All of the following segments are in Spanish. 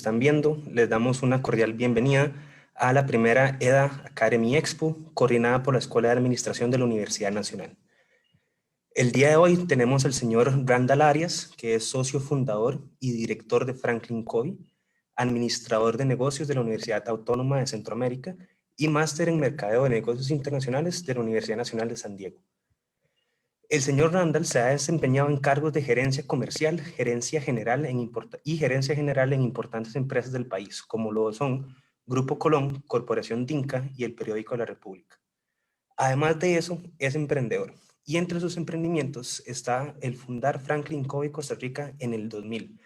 están viendo, les damos una cordial bienvenida a la primera EDA Academy Expo, coordinada por la Escuela de Administración de la Universidad Nacional. El día de hoy tenemos al señor Randall Arias, que es socio fundador y director de Franklin Covey, administrador de negocios de la Universidad Autónoma de Centroamérica y máster en Mercadeo de Negocios Internacionales de la Universidad Nacional de San Diego. El señor Randall se ha desempeñado en cargos de gerencia comercial, gerencia general y gerencia general en importantes empresas del país, como lo son Grupo Colón, Corporación Dinka y el Periódico de la República. Además de eso, es emprendedor. Y entre sus emprendimientos está el fundar Franklin Covey Costa Rica en el 2000,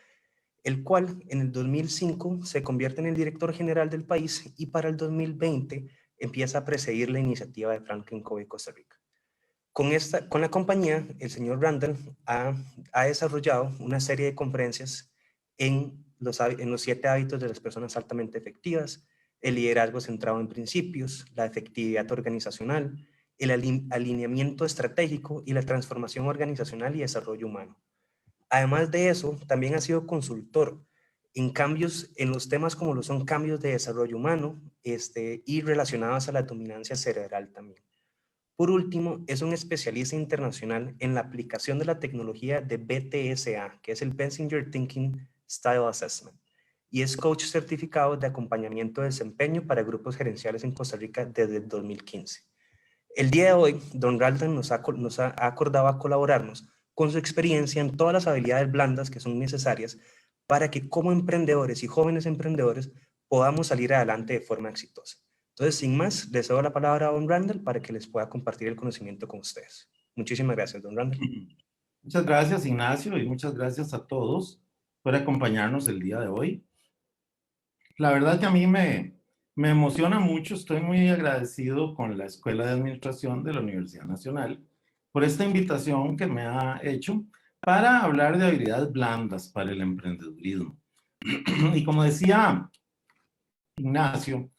el cual en el 2005 se convierte en el director general del país y para el 2020 empieza a presidir la iniciativa de Franklin Covey Costa Rica. Con la compañía, el señor Randall ha desarrollado una serie de conferencias en los 7 hábitos de las personas altamente efectivas, el liderazgo centrado en principios, la efectividad organizacional, el alineamiento estratégico y la transformación organizacional y desarrollo humano. Además de eso, también ha sido consultor en cambios en los temas como lo son cambios de desarrollo humano y relacionados a la dominancia cerebral también. Por último, es un especialista internacional en la aplicación de la tecnología de BTSA, que es el Bensinger Thinking Style Assessment, y es coach certificado de acompañamiento de desempeño para grupos gerenciales en Costa Rica desde el 2015. El día de hoy, don Randall nos ha acordado a colaborarnos con su experiencia en todas las habilidades blandas que son necesarias para que como emprendedores y jóvenes emprendedores podamos salir adelante de forma exitosa. Entonces, sin más, les doy la palabra a don Randall para que les pueda compartir el conocimiento con ustedes. Muchísimas gracias, don Randall. Muchas gracias, Ignacio, y muchas gracias a todos por acompañarnos el día de hoy. La verdad que a mí me emociona mucho, estoy muy agradecido con la Escuela de Administración de la Universidad Nacional por esta invitación que me ha hecho para hablar de habilidades blandas para el emprendedurismo. Y como decía Ignacio,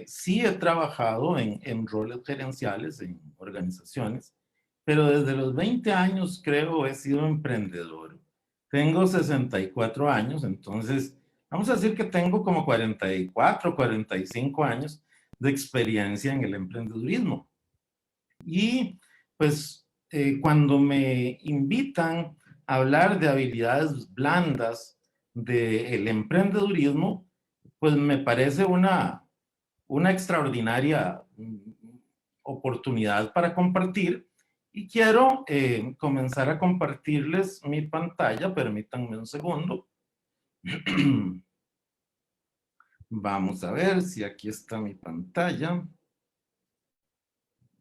sí he trabajado en roles gerenciales, en organizaciones, pero desde los 20 años creo he sido emprendedor. Tengo 64 años, entonces vamos a decir que tengo como 44, 45 años de experiencia en el emprendedurismo. Y pues cuando me invitan a hablar de habilidades blandas del emprendedurismo, pues me parece una extraordinaria oportunidad para compartir y quiero comenzar a compartirles mi pantalla. Permítanme un segundo. Vamos a ver si aquí está mi pantalla.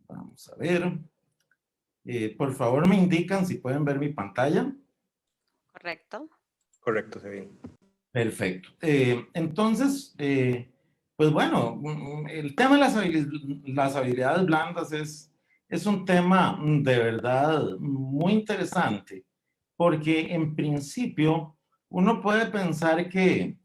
Vamos a ver. Por favor, me indican si pueden ver mi pantalla. Correcto. Correcto, se ve. Perfecto. Entonces, pues bueno, el tema de las habilidades blandas es un tema de verdad muy interesante, porque en principio uno puede pensar que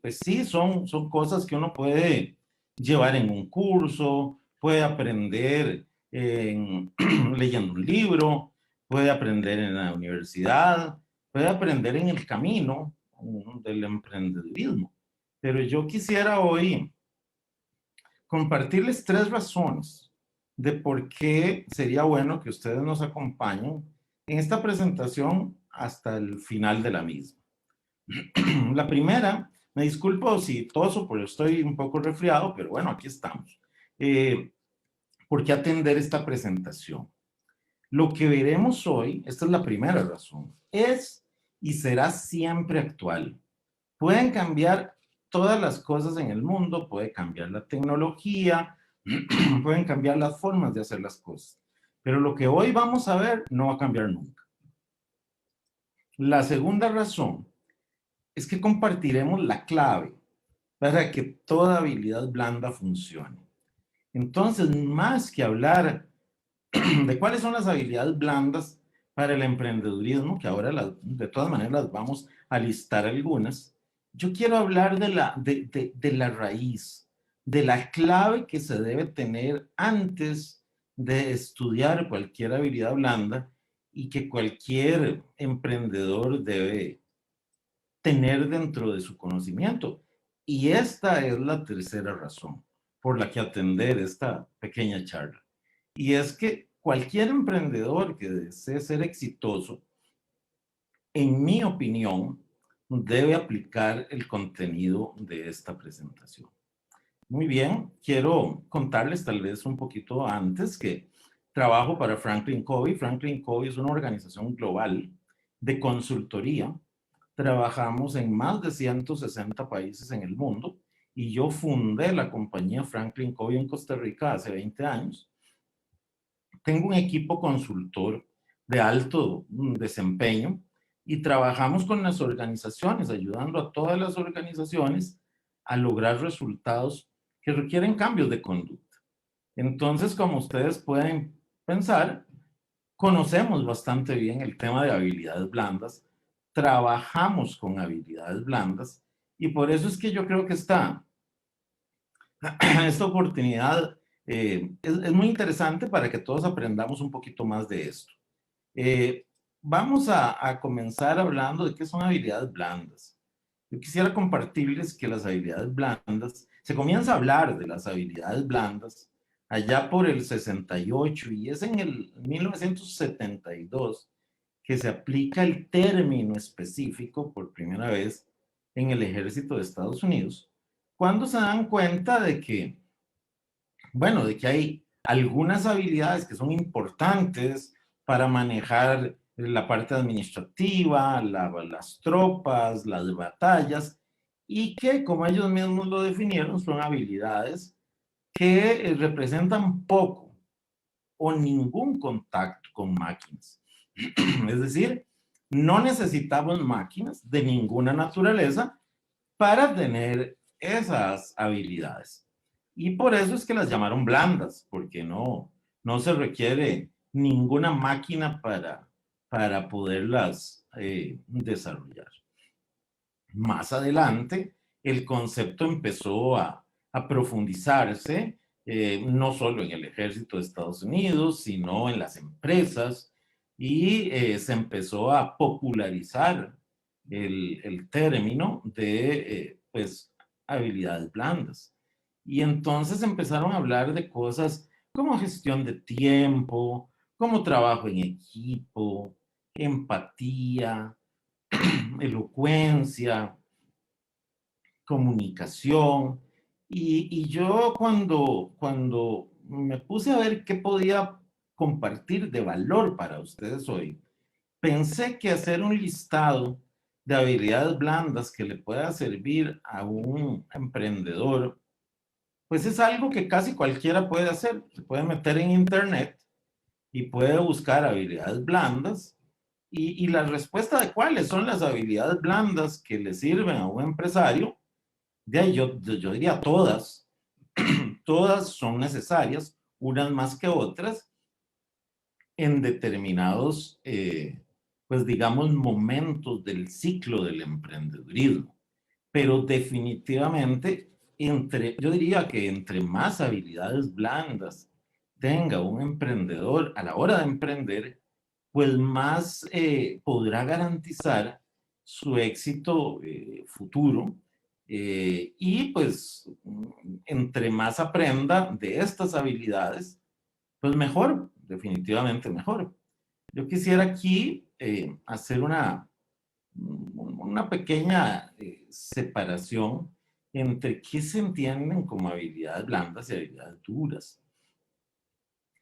pues sí, son cosas que uno puede llevar en un curso, puede aprender leyendo un libro, puede aprender en la universidad, puede aprender en el camino del emprendedurismo. Pero yo quisiera hoy compartirles 3 razones de por qué sería bueno que ustedes nos acompañen en esta presentación hasta el final de la misma. La primera, me disculpo si toso porque estoy un poco resfriado, pero bueno, aquí estamos. ¿Por qué atender esta presentación? Lo que veremos hoy, esta es la primera razón, es y será siempre actual. Pueden cambiar todas las cosas en el mundo, puede cambiar la tecnología, pueden cambiar las formas de hacer las cosas, pero lo que hoy vamos a ver no va a cambiar nunca. La segunda razón es que compartiremos la clave para que toda habilidad blanda funcione. Entonces, más que hablar de cuáles son las habilidades blandas para el emprendedurismo, que ahora de todas maneras las vamos a listar algunas, yo quiero hablar de la raíz, de la clave que se debe tener antes de estudiar cualquier habilidad blanda y que cualquier emprendedor debe tener dentro de su conocimiento. Y esta es la tercera razón por la que atender esta pequeña charla. Y es que cualquier emprendedor que desee ser exitoso, en mi opinión, debe aplicar el contenido de esta presentación. Muy bien, quiero contarles tal vez un poquito antes que trabajo para Franklin Covey. Franklin Covey es una organización global de consultoría. Trabajamos en más de 160 países en el mundo y yo fundé la compañía Franklin Covey en Costa Rica hace 20 años. Tengo un equipo consultor de alto desempeño y trabajamos con las organizaciones, ayudando a todas las organizaciones a lograr resultados que requieren cambios de conducta. Entonces, como ustedes pueden pensar, conocemos bastante bien el tema de habilidades blandas, trabajamos con habilidades blandas y por eso es que yo creo que esta oportunidad es muy interesante para que todos aprendamos un poquito más de esto. Vamos a comenzar hablando de qué son habilidades blandas. Yo quisiera compartirles que las habilidades blandas, se comienza a hablar de las habilidades blandas allá por el 68 y es en el 1972 que se aplica el término específico por primera vez en el ejército de Estados Unidos, cuando se dan cuenta de que, bueno, de que hay algunas habilidades que son importantes para manejar la parte administrativa, las tropas, las batallas, y que, como ellos mismos lo definieron, son habilidades que representan poco o ningún contacto con máquinas. Es decir, no necesitamos máquinas de ninguna naturaleza para tener esas habilidades. Y por eso es que las llamaron blandas, porque no se requiere ninguna máquina para poderlas desarrollar. Más adelante, el concepto empezó a profundizarse, no solo en el ejército de Estados Unidos, sino en las empresas, y se empezó a popularizar el término de pues, habilidades blandas. Y entonces empezaron a hablar de cosas como gestión de tiempo, como trabajo en equipo, empatía, elocuencia, comunicación. Y yo cuando me puse a ver qué podía compartir de valor para ustedes hoy, pensé que hacer un listado de habilidades blandas que le pueda servir a un emprendedor, pues es algo que casi cualquiera puede hacer. Se puede meter en internet y puede buscar habilidades blandas y la respuesta de cuáles son las habilidades blandas que le sirven a un empresario, de ahí yo diría todas, todas son necesarias, unas más que otras, en determinados, pues digamos, momentos del ciclo del emprendedurismo. Pero definitivamente, yo diría que entre más habilidades blandas tenga un emprendedor a la hora de emprender, pues más podrá garantizar su éxito futuro. Y pues entre más aprenda de estas habilidades, pues mejor, definitivamente mejor. Yo quisiera aquí hacer una pequeña separación entre qué se entienden como habilidades blandas y habilidades duras.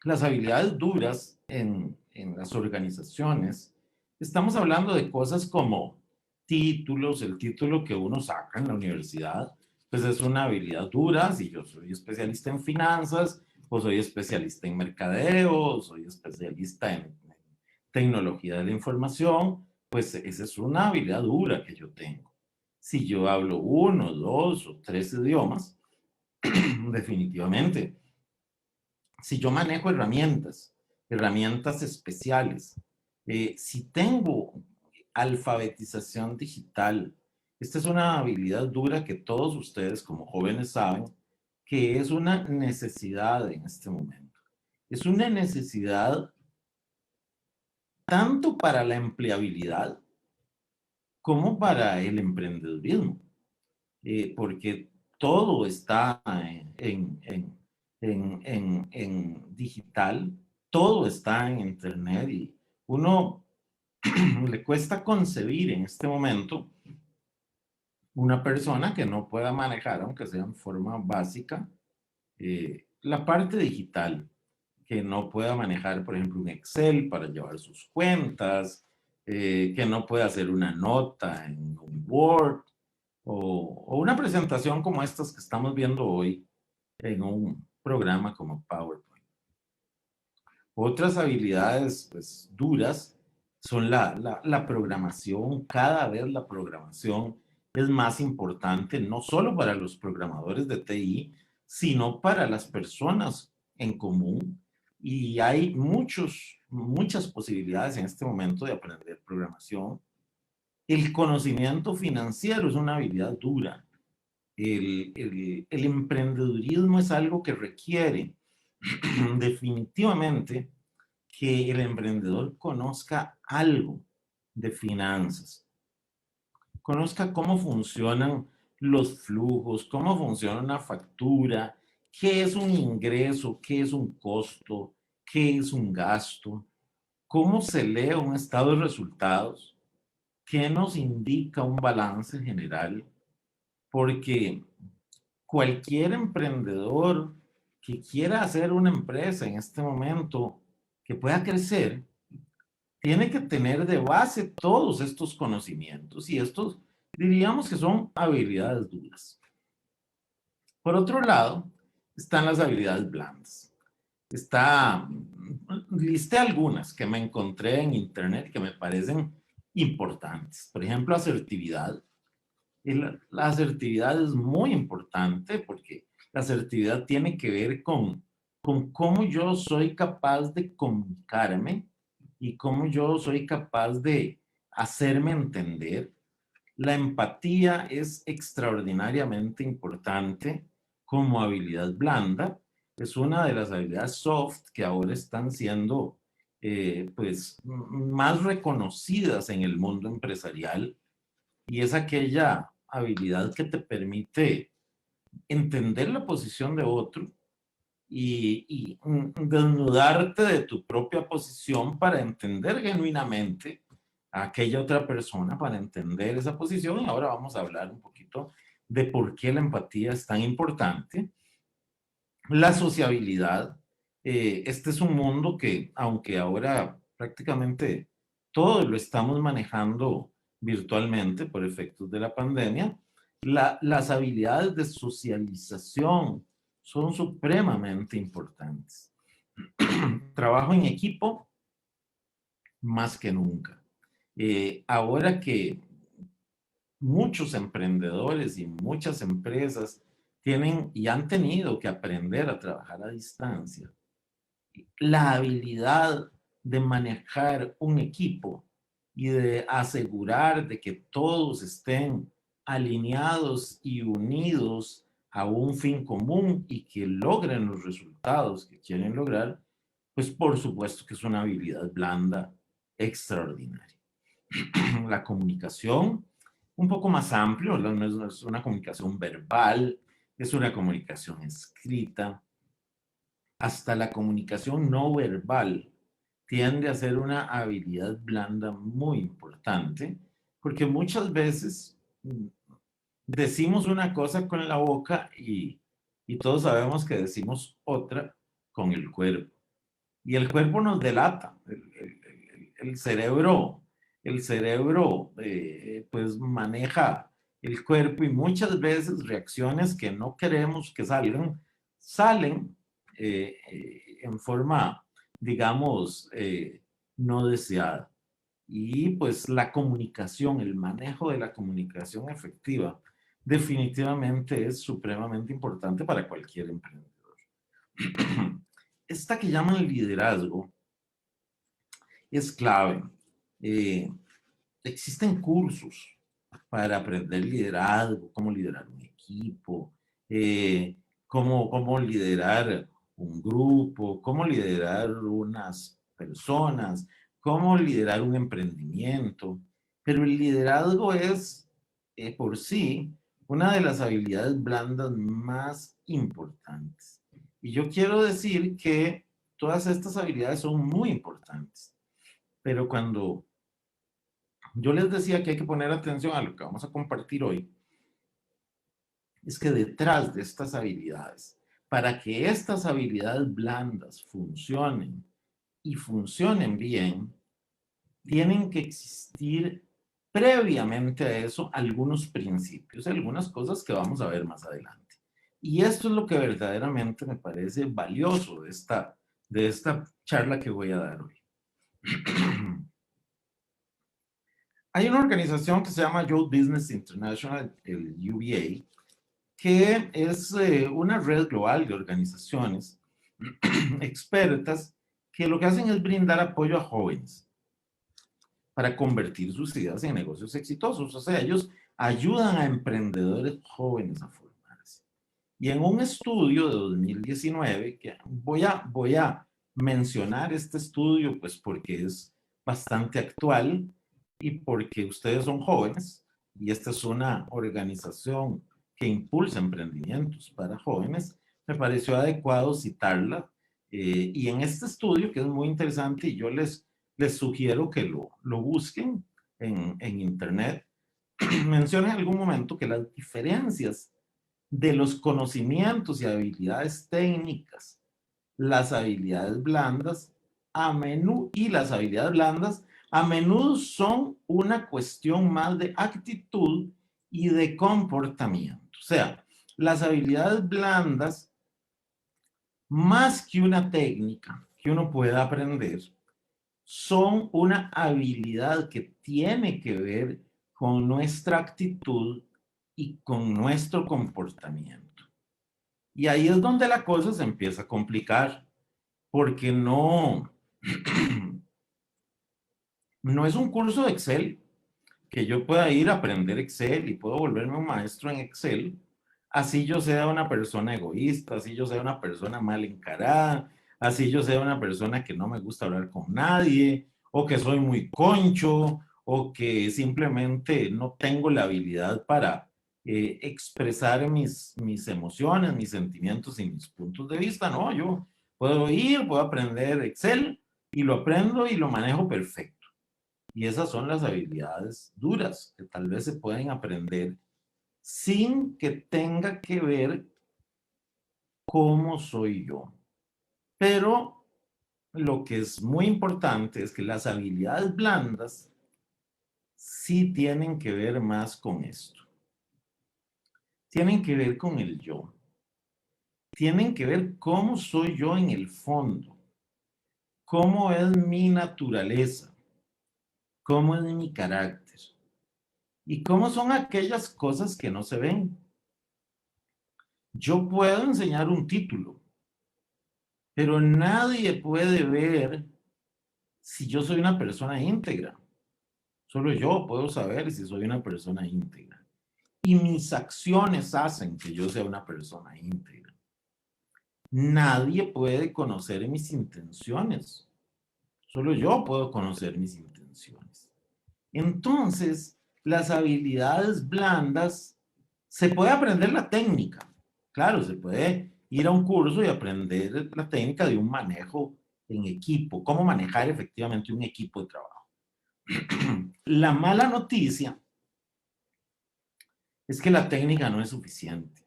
Las habilidades duras en las organizaciones, estamos hablando de cosas como títulos, el título que uno saca en la universidad, pues es una habilidad dura. Si yo soy especialista en finanzas, o soy especialista en mercadeo, o soy especialista en tecnología de la información, pues esa es una habilidad dura que yo tengo. Si yo hablo uno, dos o tres idiomas, definitivamente. Si yo manejo herramientas especiales, si tengo alfabetización digital, esta es una habilidad dura que todos ustedes como jóvenes saben que es una necesidad en este momento. Es una necesidad tanto para la empleabilidad como para el emprendedurismo, porque todo está en digital, todo está en internet y uno le cuesta concebir en este momento una persona que no pueda manejar, aunque sea en forma básica, la parte digital, que no pueda manejar, por ejemplo, un Excel para llevar sus cuentas, que no pueda hacer una nota en un Word o una presentación como estas que estamos viendo hoy en un programa como PowerPoint. Otras habilidades pues, duras son la programación. Cada vez la programación es más importante, no solo para los programadores de TI, sino para las personas en común. Y hay muchas posibilidades en este momento de aprender programación. El conocimiento financiero es una habilidad dura. El emprendedurismo es algo que requiere definitivamente que el emprendedor conozca algo de finanzas, conozca cómo funcionan los flujos, cómo funciona una factura, qué es un ingreso, qué es un costo, qué es un gasto, cómo se lee un estado de resultados, qué nos indica un balance general, porque cualquier emprendedor que quiera hacer una empresa en este momento que pueda crecer, tiene que tener de base todos estos conocimientos y estos diríamos que son habilidades duras. Por otro lado, están las habilidades blandas. Listé algunas que me encontré en internet que me parecen importantes. Por ejemplo, asertividad. La asertividad es muy importante porque la asertividad tiene que ver con cómo yo soy capaz de comunicarme y cómo yo soy capaz de hacerme entender. La empatía es extraordinariamente importante como habilidad blanda. Es una de las habilidades soft que ahora están siendo pues más reconocidas en el mundo empresarial y es aquella habilidad que te permite entender la posición de otro y desnudarte de tu propia posición para entender genuinamente a aquella otra persona, para entender esa posición. Y ahora vamos a hablar un poquito de por qué la empatía es tan importante. La sociabilidad. Este es un mundo que, aunque ahora prácticamente todo lo estamos manejando virtualmente por efectos de la pandemia, las habilidades de socialización son supremamente importantes. Trabajo en equipo más que nunca. Ahora que muchos emprendedores y muchas empresas tienen y han tenido que aprender a trabajar a distancia, la habilidad de manejar un equipo y de asegurar de que todos estén alineados y unidos a un fin común y que logren los resultados que quieren lograr, pues por supuesto que es una habilidad blanda extraordinaria. La comunicación, un poco más amplio, no es una comunicación verbal, es una comunicación escrita, hasta la comunicación no verbal tiende a ser una habilidad blanda muy importante, porque muchas veces decimos una cosa con la boca y todos sabemos que decimos otra con el cuerpo. Y el cuerpo nos delata. El cerebro, pues maneja el cuerpo y muchas veces reacciones que no queremos que salgan, salen en forma, digamos, no deseada. Y pues la comunicación, el manejo de la comunicación efectiva, definitivamente es supremamente importante para cualquier emprendedor. Esta que llaman liderazgo es clave. Eh, Existen cursos para aprender liderazgo, cómo liderar un equipo, cómo liderar un grupo, cómo liderar unas personas, cómo liderar un emprendimiento. Pero el liderazgo es, por sí, una de las habilidades blandas más importantes. Y yo quiero decir que todas estas habilidades son muy importantes. Pero cuando yo les decía que hay que poner atención a lo que vamos a compartir hoy, es que detrás de estas habilidades, para que estas habilidades blandas funcionen y funcionen bien, tienen que existir previamente a eso algunos principios, algunas cosas que vamos a ver más adelante. Y esto es lo que verdaderamente me parece valioso de esta charla que voy a dar hoy. Hay una organización que se llama Youth Business International, el UBA, que es una red global de organizaciones expertas que lo que hacen es brindar apoyo a jóvenes para convertir sus ideas en negocios exitosos. O sea, ellos ayudan a emprendedores jóvenes a formarse. Y en un estudio de 2019, que voy a mencionar este estudio, pues porque es bastante actual y porque ustedes son jóvenes y esta es una organización que impulsa emprendimientos para jóvenes, me pareció adecuado citarla. Y en este estudio, que es muy interesante, y yo les sugiero que lo busquen en internet, menciona en algún momento que las diferencias de los conocimientos y habilidades técnicas, las habilidades blandas, las habilidades blandas a menudo son una cuestión más de actitud y de comportamiento. O sea, las habilidades blandas, más que una técnica que uno pueda aprender, son una habilidad que tiene que ver con nuestra actitud y con nuestro comportamiento. Y ahí es donde la cosa se empieza a complicar, porque no es un curso de Excel que yo pueda ir a aprender Excel y puedo volverme un maestro en Excel, así yo sea una persona egoísta, así yo sea una persona mal encarada, así yo sea una persona que no me gusta hablar con nadie, o que soy muy concho, o que simplemente no tengo la habilidad para expresar mis emociones, mis sentimientos y mis puntos de vista. No, yo puedo ir, puedo aprender Excel y lo aprendo y lo manejo perfecto. Y esas son las habilidades duras que tal vez se pueden aprender sin que tenga que ver cómo soy yo. Pero lo que es muy importante es que las habilidades blandas sí tienen que ver más con esto. Tienen que ver con el yo. Tienen que ver cómo soy yo en el fondo. Cómo es mi naturaleza. Cómo es mi carácter. Y cómo son aquellas cosas que no se ven. Yo puedo enseñar un título, pero nadie puede ver si yo soy una persona íntegra. Solo yo puedo saber si soy una persona íntegra. Y mis acciones hacen que yo sea una persona íntegra. Nadie puede conocer mis intenciones. Solo yo puedo conocer mis intenciones. Entonces, las habilidades blandas, se puede aprender la técnica. Claro, se puede ir a un curso y aprender la técnica de un manejo en equipo, cómo manejar efectivamente un equipo de trabajo. La mala noticia es que la técnica no es suficiente,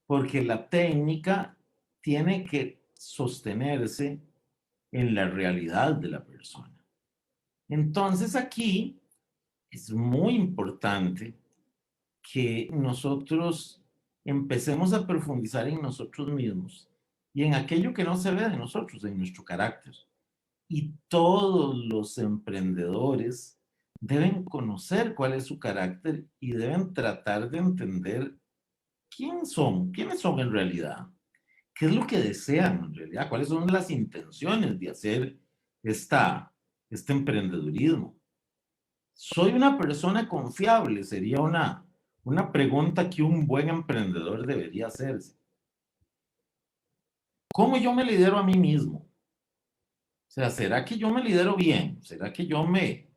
porque la técnica tiene que sostenerse en la realidad de la persona. Entonces aquí es muy importante que nosotros empecemos a profundizar en nosotros mismos y en aquello que no se ve de nosotros, en nuestro carácter. Y todos los emprendedores deben conocer cuál es su carácter y deben tratar de entender quiénes son en realidad, qué es lo que desean en realidad, cuáles son las intenciones de hacer este emprendedurismo. ¿Soy una persona confiable? Sería una pregunta que un buen emprendedor debería hacerse. ¿Cómo yo me lidero a mí mismo? O sea, ¿será que yo me lidero bien? ¿Será que yo me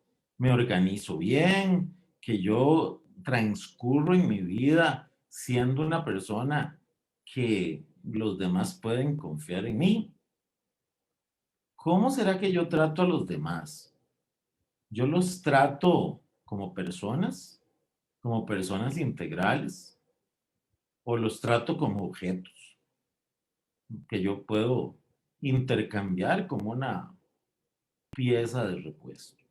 me organizo bien, que yo transcurro en mi vida siendo una persona que los demás pueden confiar en mí. ¿Cómo será que yo trato a los demás? ¿Yo los trato como personas integrales, o los trato como objetos que yo puedo intercambiar como una pieza de repuesto?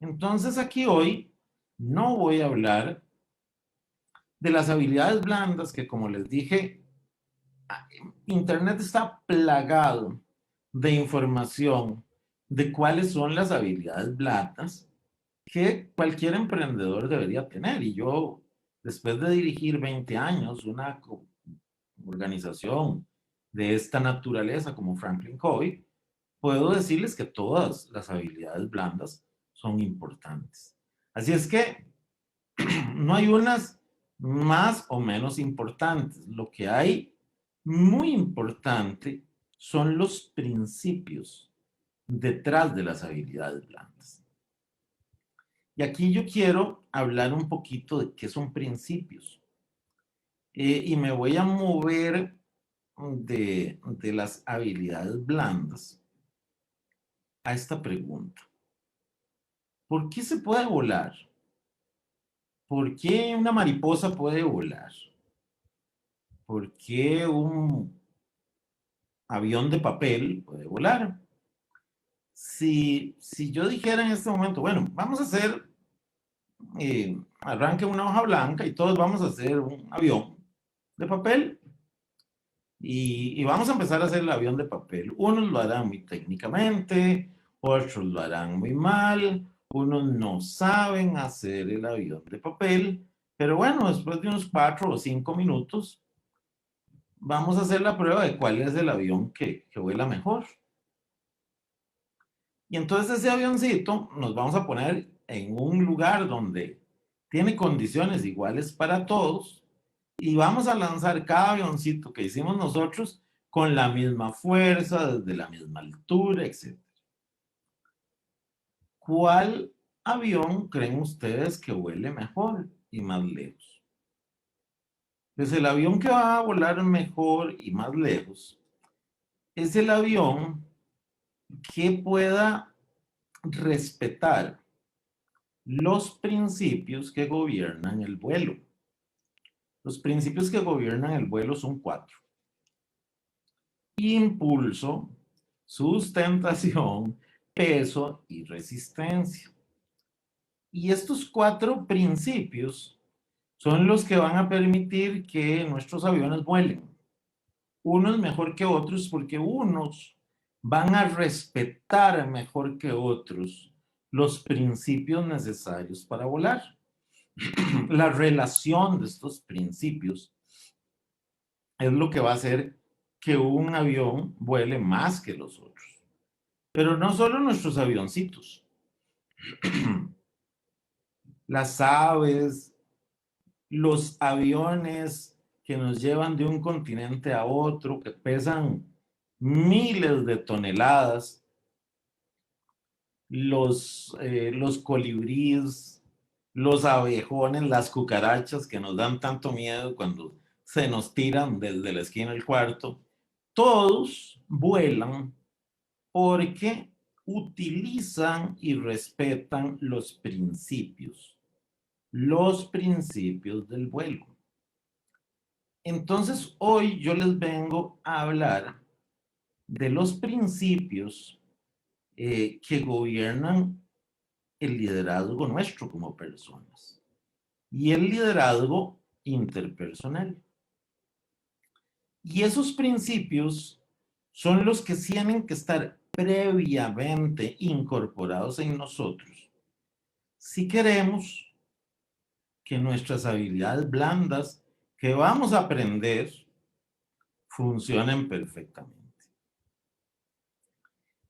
Entonces aquí hoy no voy a hablar de las habilidades blandas que, como les dije, Internet está plagado de información de cuáles son las habilidades blandas que cualquier emprendedor debería tener. Y yo, después de dirigir 20 años una organización de esta naturaleza como Franklin Covey, puedo decirles que todas las habilidades blandas son importantes. Así es que no hay unas más o menos importantes. Lo que hay muy importante son los principios detrás de las habilidades blandas. Y aquí yo quiero hablar un poquito de qué son principios. Y me voy a mover de las habilidades blandas a esta pregunta. ¿Por qué se puede volar? ¿Por qué una mariposa puede volar? ¿Por qué un avión de papel puede volar? Si yo dijera en este momento, bueno, vamos a hacer, arranque una hoja blanca y todos vamos a hacer un avión de papel, y vamos a empezar a hacer el avión de papel. Unos lo harán muy técnicamente, otros lo harán muy mal, unos no saben hacer el avión de papel, pero bueno, después de unos 4 o 5 minutos, vamos a hacer la prueba de cuál es el avión que vuela mejor. Y entonces ese avioncito nos vamos a poner en un lugar donde tiene condiciones iguales para todos, y vamos a lanzar cada avioncito que hicimos nosotros con la misma fuerza, desde la misma altura, etc. ¿Cuál avión creen ustedes que vuele mejor y más lejos? Pues el avión que va a volar mejor y más lejos es el avión que pueda respetar los principios que gobiernan el vuelo. Los principios que gobiernan el vuelo son 4: impulso, sustentación, peso y resistencia. Y estos 4 principios son los que van a permitir que nuestros aviones vuelen. Unos mejor que otros porque unos van a respetar mejor que otros los principios necesarios para volar. La relación de estos principios es lo que va a hacer que un avión vuele más que los otros. Pero no solo nuestros avioncitos. Las aves, los aviones que nos llevan de un continente a otro, que pesan miles de toneladas, los colibríes, los abejones, las cucarachas que nos dan tanto miedo cuando se nos tiran desde la esquina del cuarto, todos vuelan porque utilizan y respetan los principios del vuelo. Entonces, hoy yo les vengo a hablar de los principios que gobiernan el liderazgo nuestro como personas y el liderazgo interpersonal. Y esos principios son los que tienen que estar previamente incorporados en nosotros si queremos que nuestras habilidades blandas que vamos a aprender funcionen perfectamente.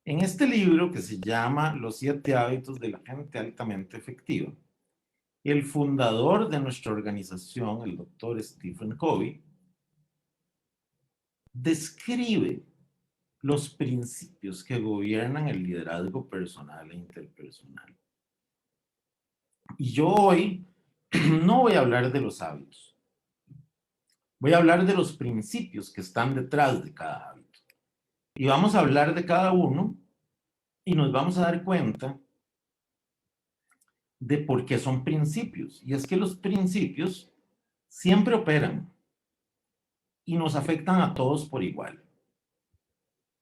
En este libro, que se llama Los 7 hábitos de la gente altamente efectiva, el fundador de nuestra organización, el doctor Stephen Covey, describe los principios que gobiernan el liderazgo personal e interpersonal. Y yo hoy no voy a hablar de los hábitos. Voy a hablar de los principios que están detrás de cada hábito. Y vamos a hablar de cada uno y nos vamos a dar cuenta de por qué son principios. Y es que los principios siempre operan y nos afectan a todos por igual.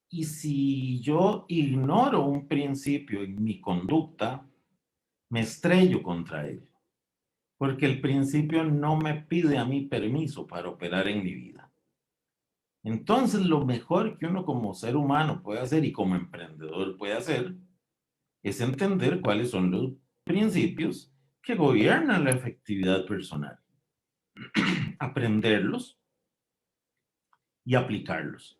Y si yo ignoro un principio en mi conducta, me estrello contra él, porque el principio no me pide a mí permiso para operar en mi vida. Entonces, lo mejor que uno como ser humano puede hacer y como emprendedor puede hacer es entender cuáles son los principios que gobiernan la efectividad personal, aprenderlos y aplicarlos.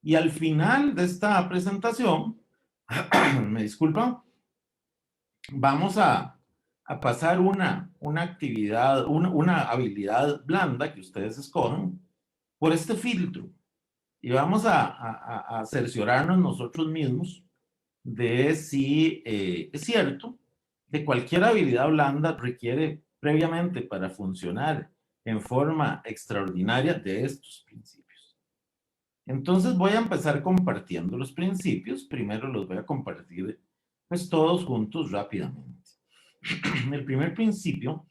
Y al final de esta presentación, me disculpan, vamos a pasar una actividad, una habilidad blanda que ustedes escojan por este filtro. Y vamos a cerciorarnos nosotros mismos de si es cierto que cualquier habilidad blanda requiere previamente para funcionar en forma extraordinaria de estos principios. Entonces voy a empezar compartiendo los principios. Primero los voy a compartir pues todos juntos rápidamente. El primer principio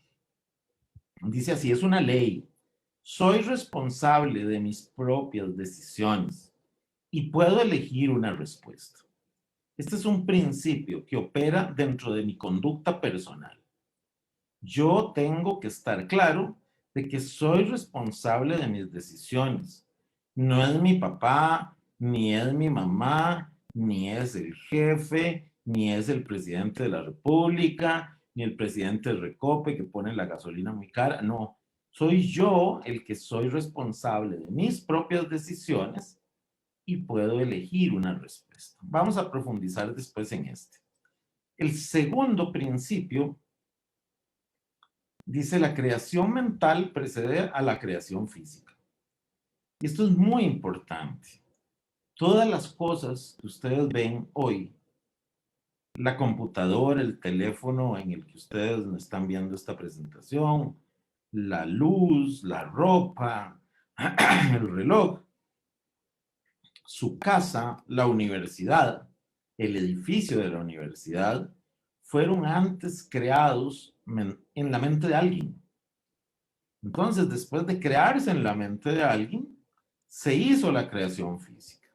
dice así, es una ley. Soy responsable de mis propias decisiones y puedo elegir una respuesta. Este es un principio que opera dentro de mi conducta personal. Yo tengo que estar claro de que soy responsable de mis decisiones. No es mi papá, ni es mi mamá, ni es el jefe, ni es el presidente de la República, ni el presidente del Recope que pone la gasolina muy cara. No, soy yo el que soy responsable de mis propias decisiones y puedo elegir una respuesta. Vamos a profundizar después en este. El segundo principio dice: la creación mental precede a la creación física. Y esto es muy importante. Todas las cosas que ustedes ven hoy, la computadora, el teléfono en el que ustedes están viendo esta presentación, la luz, la ropa, el reloj, su casa, la universidad, el edificio de la universidad, fueron antes creados en la mente de alguien. Entonces, después de crearse en la mente de alguien, se hizo la creación física.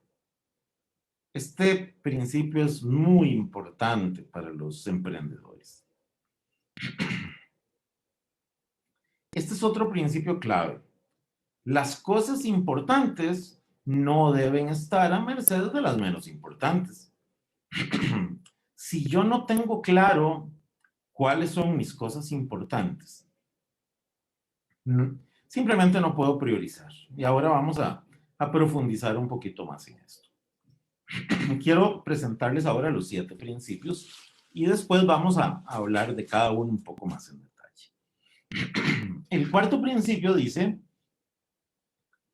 Este principio es muy importante para los emprendedores. Este es otro principio clave. Las cosas importantes no deben estar a merced de las menos importantes. Si yo no tengo claro cuáles son mis cosas importantes, simplemente no puedo priorizar. Y ahora vamos a profundizar un poquito más en esto. Quiero presentarles ahora los 7 principios y después vamos a hablar de cada uno un poco más en detalle. El cuarto principio dice: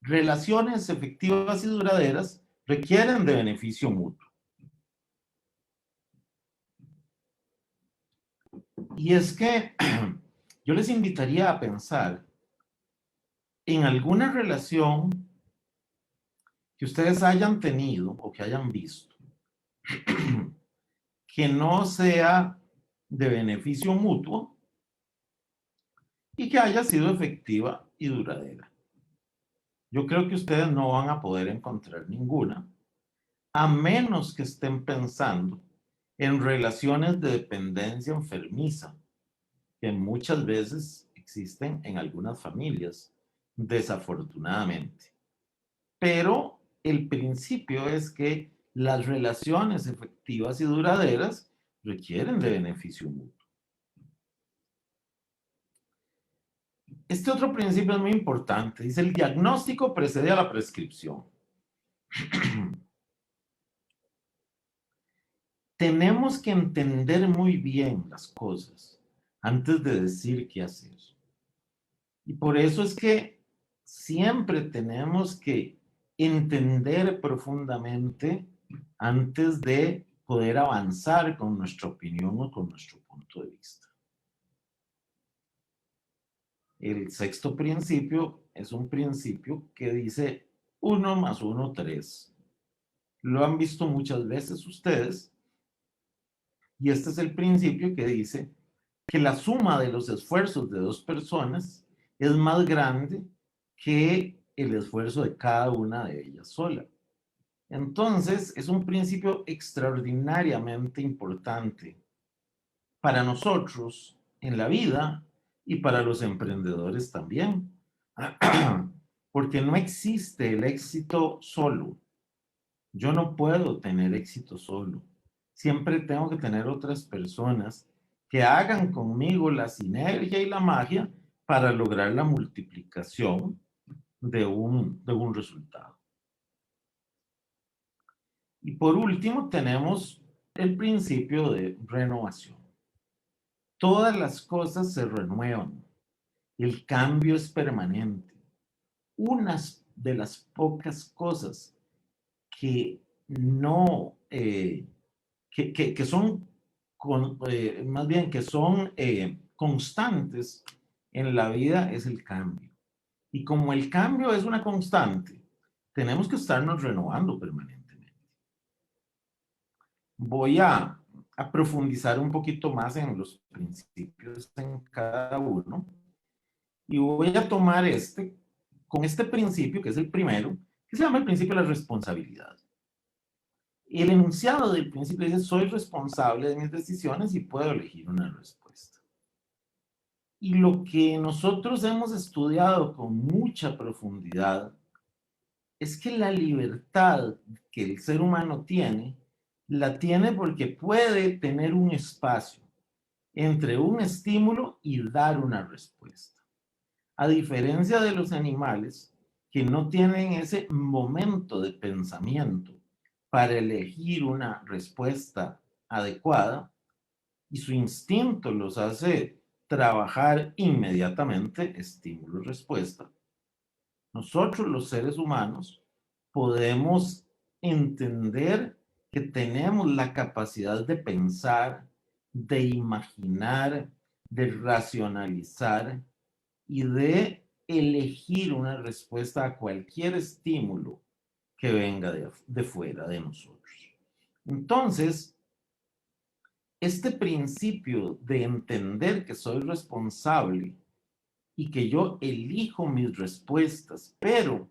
relaciones efectivas y duraderas requieren de beneficio mutuo. Y es que yo les invitaría a pensar en alguna relación que ustedes hayan tenido o que hayan visto que no sea de beneficio mutuo y que haya sido efectiva y duradera. Yo creo que ustedes no van a poder encontrar ninguna, a menos que estén pensando en relaciones de dependencia enfermiza, que muchas veces existen en algunas familias, desafortunadamente. Pero el principio es que las relaciones efectivas y duraderas requieren de beneficio mutuo. Este otro principio es muy importante. Dice: el diagnóstico precede a la prescripción. Tenemos que entender muy bien las cosas antes de decir qué hacer. Y por eso es que siempre tenemos que entender profundamente antes de poder avanzar con nuestra opinión o con nuestro punto de vista. El sexto principio es un principio que dice 1 más 1, 3. Lo han visto muchas veces ustedes. Y este es el principio que dice que la suma de los esfuerzos de dos personas es más grande que el esfuerzo de cada una de ellas sola. Entonces, es un principio extraordinariamente importante para nosotros en la vida y para los emprendedores también. Porque no existe el éxito solo. Yo no puedo tener éxito solo. Siempre tengo que tener otras personas que hagan conmigo la sinergia y la magia para lograr la multiplicación de un resultado. Y por último tenemos el principio de renovación. Todas las cosas se renuevan. El cambio es permanente. Unas de las pocas cosas que no, que son, más bien que son constantes en la vida es el cambio. Y como el cambio es una constante, tenemos que estarnos renovando permanentemente. Voy a profundizar un poquito más en los principios en cada uno y voy a tomar con este principio, que es el primero, que se llama el principio de la responsabilidad. El enunciado del principio dice, soy responsable de mis decisiones y puedo elegir una respuesta. Y lo que nosotros hemos estudiado con mucha profundidad es que la libertad que el ser humano tiene, la tiene porque puede tener un espacio entre un estímulo y dar una respuesta. A diferencia de los animales que no tienen ese momento de pensamiento para elegir una respuesta adecuada y su instinto los hace trabajar inmediatamente, estímulo-respuesta. Nosotros los seres humanos podemos entender que tenemos la capacidad de pensar, de imaginar, de racionalizar y de elegir una respuesta a cualquier estímulo que venga de fuera de nosotros. Entonces, este principio de entender que soy responsable y que yo elijo mis respuestas, pero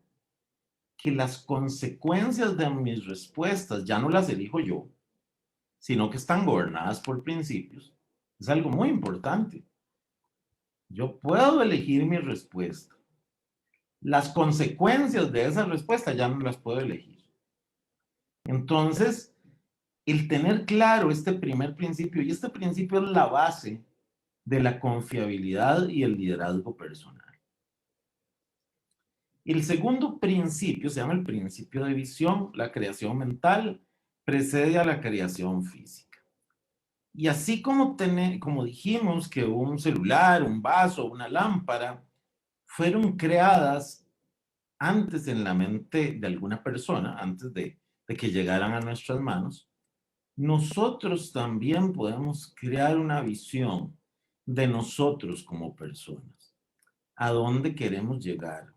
que las consecuencias de mis respuestas ya no las elijo yo, sino que están gobernadas por principios, es algo muy importante. Yo puedo elegir mi respuesta. Las consecuencias de esa respuesta ya no las puedo elegir. Entonces, el tener claro este primer principio, y este principio es la base de la confiabilidad y el liderazgo personal. El segundo principio se llama el principio de visión. La creación mental precede a la creación física. Y así como dijimos que un celular, un vaso, una lámpara fueron creadas antes en la mente de alguna persona, antes de que llegaran a nuestras manos, nosotros también podemos crear una visión de nosotros como personas. ¿A dónde queremos llegar?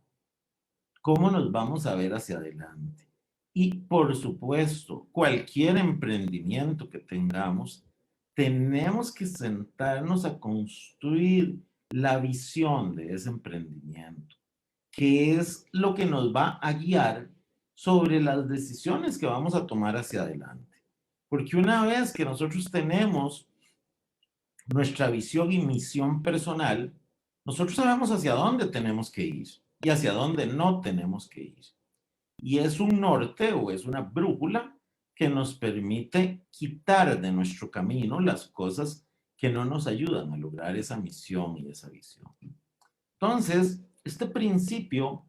¿Cómo nos vamos a ver hacia adelante? Y por supuesto, cualquier emprendimiento que tengamos, tenemos que sentarnos a construir la visión de ese emprendimiento, que es lo que nos va a guiar sobre las decisiones que vamos a tomar hacia adelante. Porque una vez que nosotros tenemos nuestra visión y misión personal, nosotros sabemos hacia dónde tenemos que ir y hacia dónde no tenemos que ir. Y es un norte o es una brújula que nos permite quitar de nuestro camino las cosas que no nos ayudan a lograr esa misión y esa visión. Entonces, este principio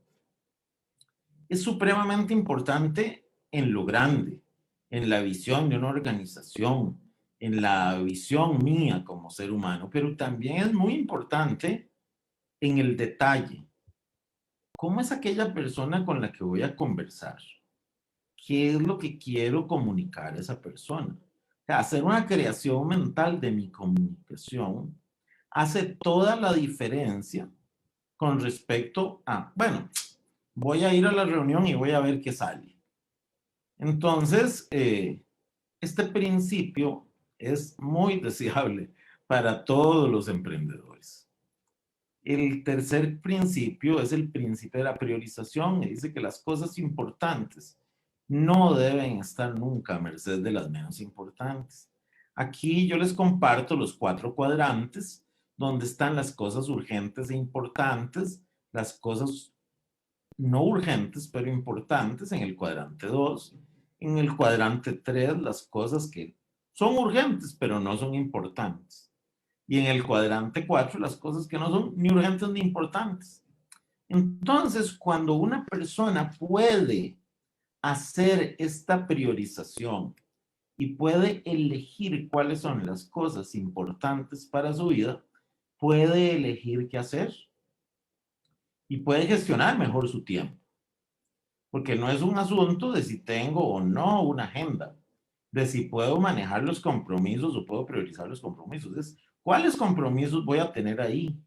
es supremamente importante en lo grande, en la visión de una organización, en la visión mía como ser humano, pero también es muy importante en el detalle. ¿Cómo es aquella persona con la que voy a conversar? ¿Qué es lo que quiero comunicar a esa persona? O sea, hacer una creación mental de mi comunicación hace toda la diferencia con respecto a, bueno, voy a ir a la reunión y voy a ver qué sale. Entonces, este principio es muy deseable para todos los emprendedores. El tercer principio es el principio de la priorización y dice que las cosas importantes no deben estar nunca a merced de las menos importantes. Aquí yo les comparto los 4 cuadrantes donde están las cosas urgentes e importantes, las cosas no urgentes pero importantes en el cuadrante 2, en el cuadrante 3 las cosas que son urgentes pero no son importantes. Y en el cuadrante 4 las cosas que no son ni urgentes ni importantes. Entonces, cuando una persona puede hacer esta priorización y puede elegir cuáles son las cosas importantes para su vida, puede elegir qué hacer y puede gestionar mejor su tiempo. Porque no es un asunto de si tengo o no una agenda, de si puedo manejar los compromisos o puedo priorizar los compromisos. Es cuáles compromisos voy a tener ahí,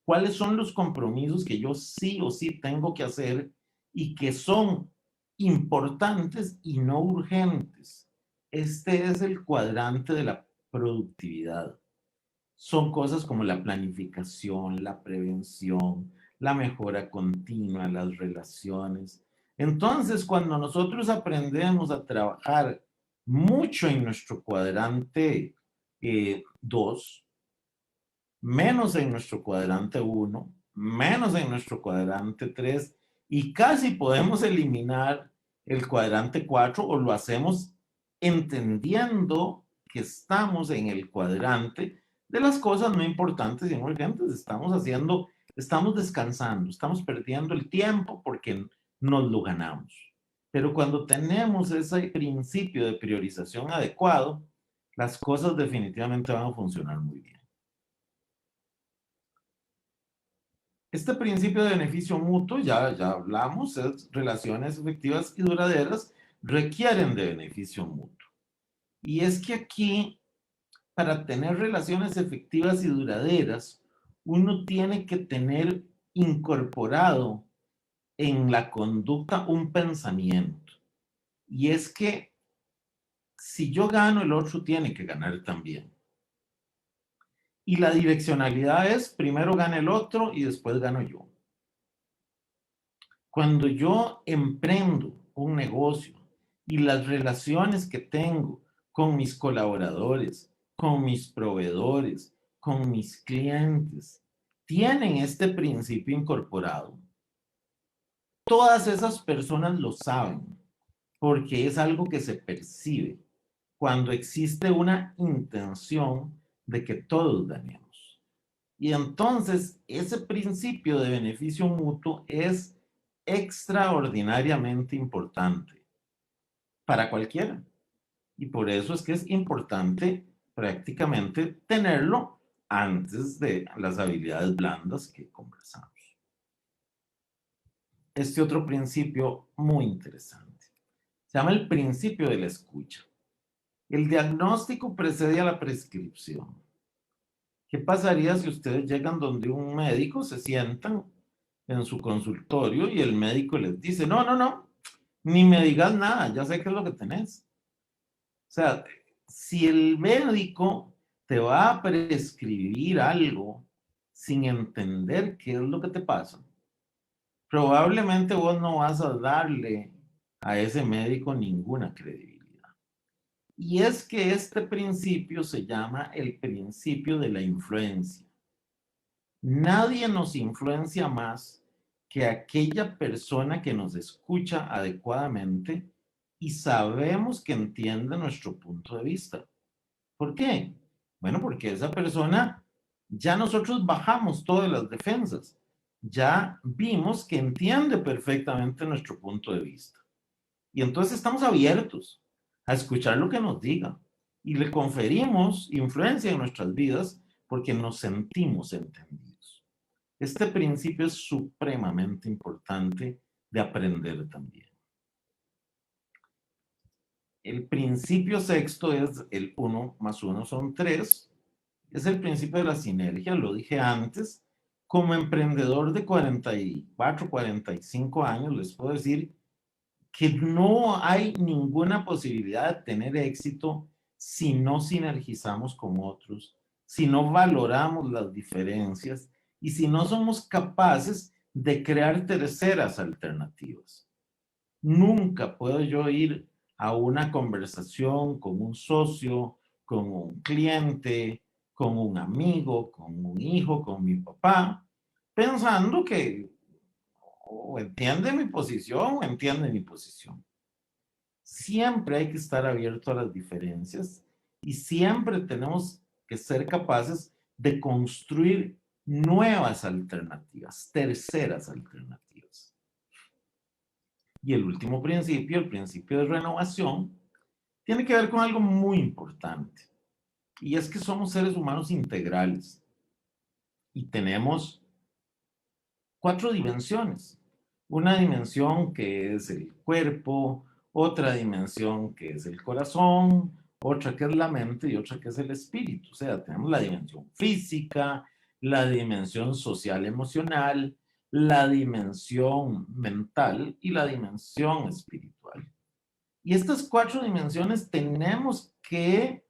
cuáles son los compromisos que yo sí o sí tengo que hacer y que son importantes y no urgentes. Este es el cuadrante de la productividad. Son cosas como la planificación, la prevención, la mejora continua, las relaciones. Entonces, cuando nosotros aprendemos a trabajar mucho en nuestro cuadrante 2, menos en nuestro cuadrante 1, menos en nuestro cuadrante 3, y casi podemos eliminar el cuadrante 4 o lo hacemos entendiendo que estamos en el cuadrante de las cosas no importantes y no urgentes. Estamos descansando, estamos perdiendo el tiempo porque nos lo ganamos. Pero cuando tenemos ese principio de priorización adecuado, las cosas definitivamente van a funcionar muy bien. Este principio de beneficio mutuo, ya hablamos, es relaciones efectivas y duraderas requieren de beneficio mutuo. Y es que aquí, para tener relaciones efectivas y duraderas, uno tiene que tener incorporado en la conducta un pensamiento. Y es que si yo gano, el otro tiene que ganar también. Y la direccionalidad es primero gana el otro y después gano yo. Cuando yo emprendo un negocio y las relaciones que tengo con mis colaboradores, con mis proveedores, con mis clientes, tienen este principio incorporado, todas esas personas lo saben porque es algo que se percibe cuando existe una intención de que todos ganemos. Y entonces ese principio de beneficio mutuo es extraordinariamente importante para cualquiera. Y por eso es que es importante prácticamente tenerlo antes de las habilidades blandas que conversamos. Este otro principio muy interesante se llama el principio de la escucha. El diagnóstico precede a la prescripción. ¿Qué pasaría si ustedes llegan donde un médico, se sientan en su consultorio y el médico les dice, no, ni me digas nada, ya sé qué es lo que tenés? O sea, si el médico te va a prescribir algo sin entender qué es lo que te pasa, probablemente vos no vas a darle a ese médico ninguna credibilidad. Y es que este principio se llama el principio de la influencia. Nadie nos influencia más que aquella persona que nos escucha adecuadamente y sabemos que entiende nuestro punto de vista. ¿Por qué? Bueno, porque esa persona, ya nosotros bajamos todas las defensas, ya vimos que entiende perfectamente nuestro punto de vista. Y entonces estamos abiertos a escuchar lo que nos diga y le conferimos influencia en nuestras vidas porque nos sentimos entendidos. Este principio es supremamente importante de aprender también. El principio sexto es el 1 más 1 son 3. Es el principio de la sinergia, lo dije antes. como emprendedor de 44, 45 años, les puedo decir que no hay ninguna posibilidad de tener éxito si no sinergizamos con otros, si no valoramos las diferencias y si no somos capaces de crear terceras alternativas. Nunca puedo yo ir a una conversación con un socio, con un cliente, con un amigo, con un hijo, con mi papá, pensando que o entiende mi posición o entiende mi posición. Siempre hay que estar abierto a las diferencias y siempre tenemos que ser capaces de construir nuevas alternativas, terceras alternativas. Y el último principio, el principio de renovación, tiene que ver con algo muy importante. Y es que somos seres humanos integrales y tenemos 4 dimensiones. Una dimensión que es el cuerpo, otra dimensión que es el corazón, otra que es la mente y otra que es el espíritu. O sea, tenemos la dimensión física, la dimensión social emocional, la dimensión mental y la dimensión espiritual. Y estas 4 dimensiones tenemos que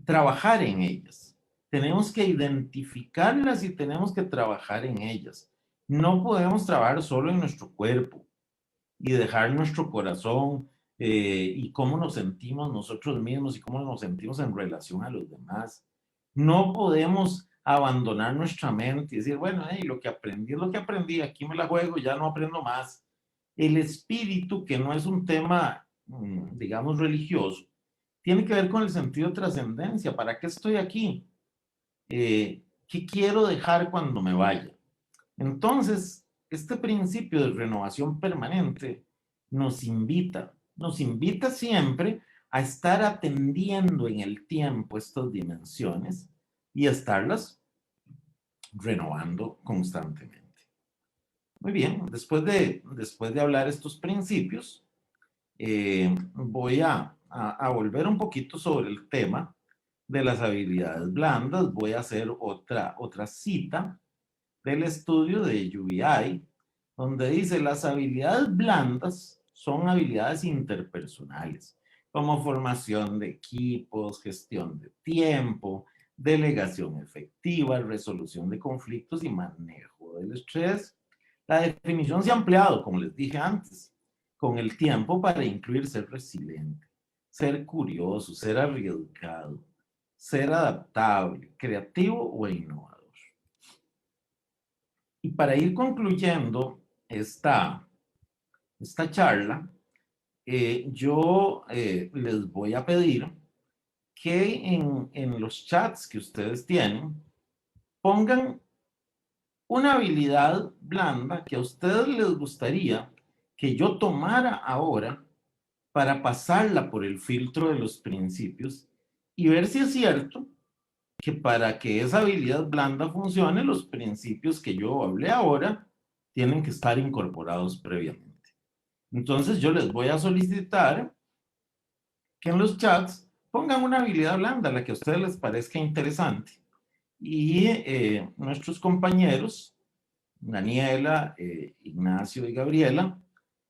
trabajar en ellas. Tenemos que identificarlas y tenemos que trabajar en ellas. No podemos trabajar solo en nuestro cuerpo y dejar nuestro corazón y cómo nos sentimos nosotros mismos y cómo nos sentimos en relación a los demás. No podemos abandonar nuestra mente y decir, bueno, lo que aprendí es lo que aprendí, aquí me la juego, ya no aprendo más. El espíritu, que no es un tema, digamos, religioso, tiene que ver con el sentido de trascendencia. ¿Para qué estoy aquí? ¿Qué quiero dejar cuando me vaya? Entonces, este principio de renovación permanente nos invita siempre a estar atendiendo en el tiempo estas dimensiones y a estarlas renovando constantemente. Muy bien, después de hablar estos principios, voy a volver un poquito sobre el tema de las habilidades blandas. Voy a hacer otra cita del estudio de UBI, donde dice: las habilidades blandas son habilidades interpersonales, como formación de equipos, gestión de tiempo, delegación efectiva, resolución de conflictos y manejo del estrés. La definición se ha ampliado, como les dije antes, con el tiempo para incluir ser resiliente, ser curioso, ser arriesgado, ser adaptable, creativo o innovador. Y para ir concluyendo esta charla, yo les voy a pedir que en los chats que ustedes tienen pongan una habilidad blanda que a ustedes les gustaría que yo tomara ahora para pasarla por el filtro de los principios y ver si es cierto que para que esa habilidad blanda funcione, los principios que yo hablé ahora tienen que estar incorporados previamente. Entonces yo les voy a solicitar que en los chats pongan una habilidad blanda, la que a ustedes les parezca interesante. Y nuestros compañeros, Daniela, Ignacio y Gabriela,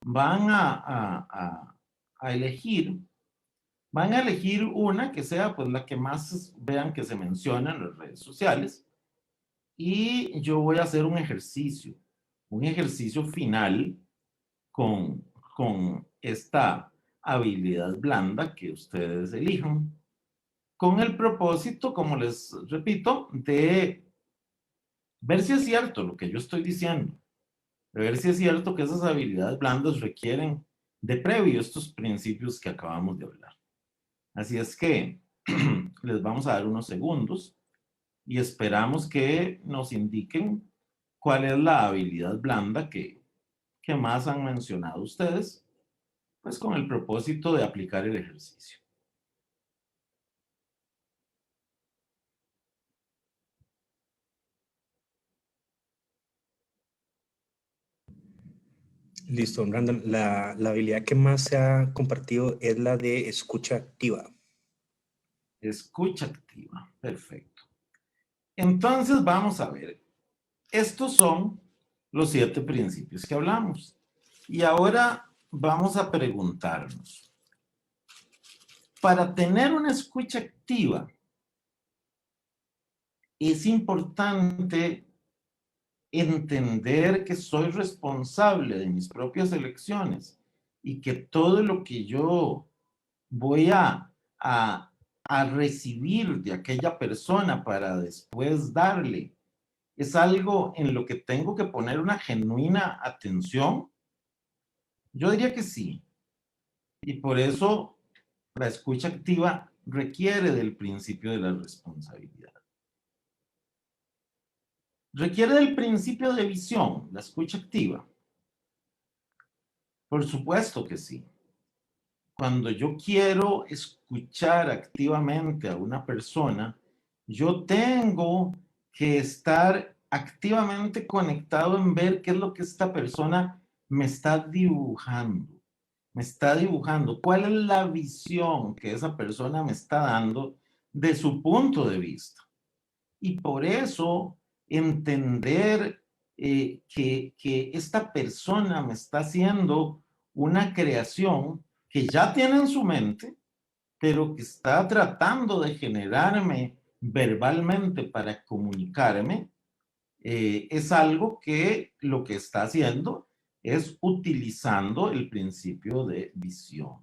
van a elegir una que sea pues la que más vean que se menciona en las redes sociales, y yo voy a hacer un ejercicio final con esta habilidad blanda que ustedes elijan, con el propósito, como les repito, de ver si es cierto lo que yo estoy diciendo, de ver si es cierto que esas habilidades blandas requieren de previo estos principios que acabamos de hablar. Así es que les vamos a dar unos segundos y esperamos que nos indiquen cuál es la habilidad blanda que más han mencionado ustedes, pues con el propósito de aplicar el ejercicio. Listo, Brandon. La habilidad que más se ha compartido es la de escucha activa. Escucha activa, perfecto. Entonces vamos a ver. estos son los 7 principios que hablamos. Y ahora vamos a preguntarnos, para tener una escucha activa, es importante entender que soy responsable de mis propias elecciones y que todo lo que yo voy a recibir de aquella persona para después darle es algo en lo que tengo que poner una genuina atención. Yo diría que sí. Y por eso la escucha activa requiere del principio de la responsabilidad. Requiere del principio de visión, la escucha activa. Por supuesto que sí. Cuando yo quiero escuchar activamente a una persona, yo tengo que estar activamente conectado en ver qué es lo que esta persona me está dibujando. Me está dibujando. ¿Cuál es la visión que esa persona me está dando de su punto de vista? Y por eso entender que esta persona me está haciendo una creación que ya tiene en su mente, pero que está tratando de generarme verbalmente para comunicarme, es algo que lo que está haciendo es utilizando el principio de visión.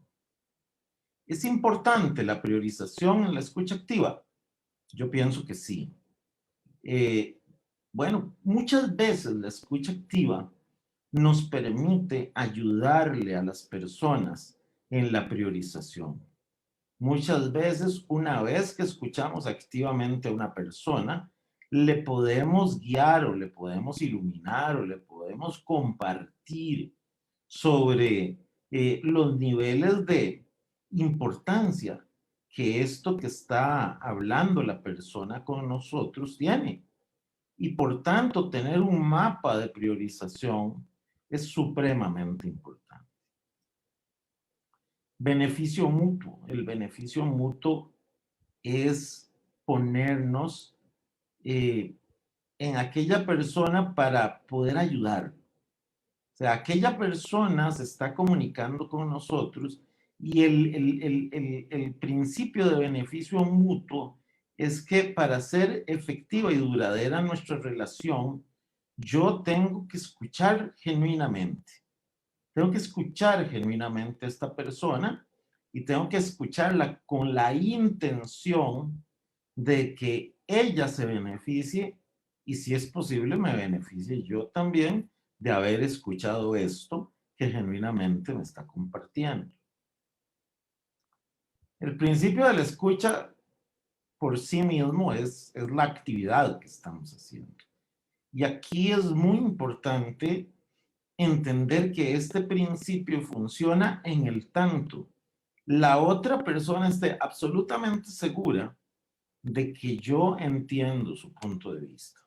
¿Es importante la priorización en la escucha activa? Yo pienso que sí. Bueno, muchas veces la escucha activa nos permite ayudarle a las personas en la priorización. Muchas veces, una vez que escuchamos activamente a una persona, le podemos guiar o le podemos iluminar o le podemos compartir sobre los niveles de importancia que esto que está hablando la persona con nosotros tiene. Y por tanto, tener un mapa de priorización es supremamente importante. Beneficio mutuo. El beneficio mutuo es ponernos en aquella persona para poder ayudar. O sea, aquella persona se está comunicando con nosotros y el principio de beneficio mutuo es que para ser efectiva y duradera nuestra relación, yo tengo que escuchar genuinamente. Tengo que escuchar genuinamente a esta persona y tengo que escucharla con la intención de que ella se beneficie y si es posible me beneficie yo también de haber escuchado esto que genuinamente me está compartiendo. El principio de la escucha por sí mismo es la actividad que estamos haciendo. Y aquí es muy importante entender que este principio funciona en el tanto la otra persona esté absolutamente segura de que yo entiendo su punto de vista.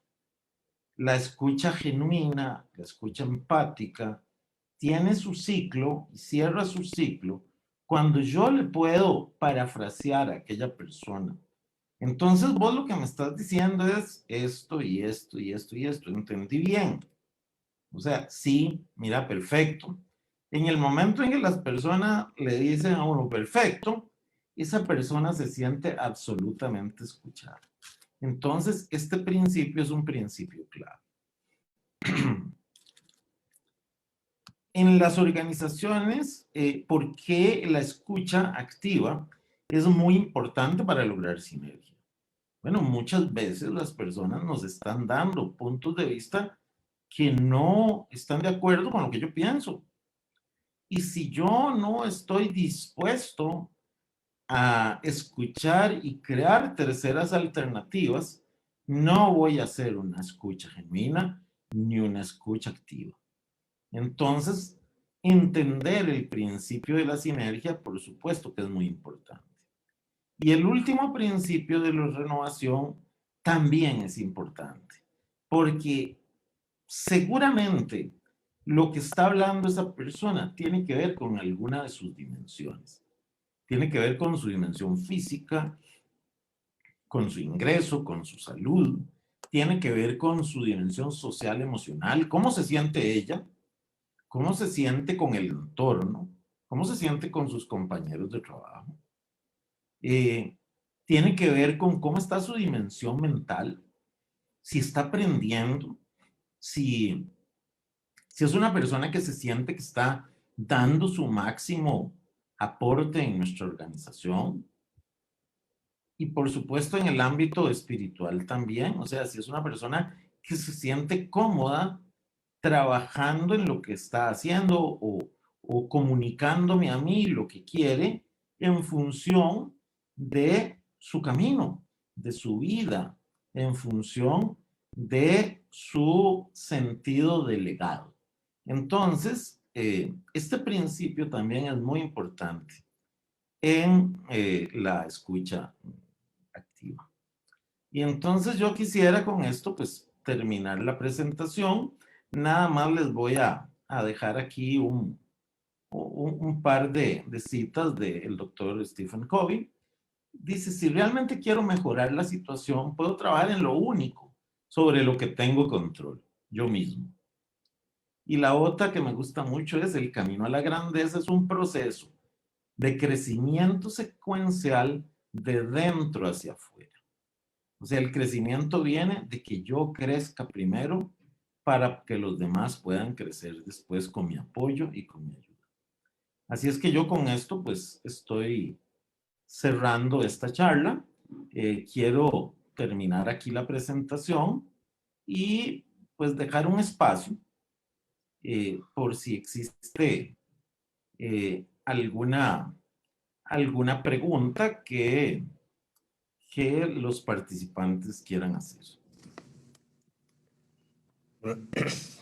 La escucha genuina, la escucha empática, tiene su ciclo y cierra su ciclo cuando yo le puedo parafrasear a aquella persona. Entonces vos lo que me estás diciendo es esto y esto y esto y esto. ¿Entendí bien? O sea, sí, mira, perfecto. En el momento en que las personas le dicen a uno perfecto, esa persona se siente absolutamente escuchada. Entonces, este principio es un principio clave. En las organizaciones, ¿por qué la escucha activa es muy importante para lograr sinergia? Bueno, muchas veces las personas nos están dando puntos de vista que no están de acuerdo con lo que yo pienso. Y si yo no estoy dispuesto a escuchar y crear terceras alternativas, no voy a hacer una escucha genuina ni una escucha activa. Entonces, entender el principio de la sinergia, por supuesto que es muy importante. Y el último principio de la renovación también es importante, porque seguramente lo que está hablando esa persona tiene que ver con alguna de sus dimensiones. Tiene que ver con su dimensión física, con su ingreso, con su salud, tiene que ver con su dimensión social, emocional, cómo se siente ella, cómo se siente con el entorno, cómo se siente con sus compañeros de trabajo. Tiene que ver con cómo está su dimensión mental, si está aprendiendo, si es una persona que se siente que está dando su máximo aporte en nuestra organización. Y por supuesto en el ámbito espiritual también, o sea, si es una persona que se siente cómoda trabajando en lo que está haciendo o comunicándome a mí lo que quiere en función de su camino, de su vida, en función de su sentido de legado. Entonces, este principio también es muy importante en la escucha activa. Y entonces yo quisiera con esto pues terminar la presentación. Nada más les voy a dejar aquí un par de citas del doctor Stephen Covey. Dice, si realmente quiero mejorar la situación, puedo trabajar en lo único sobre lo que tengo control, yo mismo. Y la otra que me gusta mucho es el camino a la grandeza es un proceso de crecimiento secuencial de dentro hacia afuera. O sea, el crecimiento viene de que yo crezca primero para que los demás puedan crecer después con mi apoyo y con mi ayuda. Así es que yo con esto pues estoy cerrando esta charla. Quiero terminar aquí la presentación y pues dejar un espacio por si existe alguna pregunta que los participantes quieran hacer. Bueno,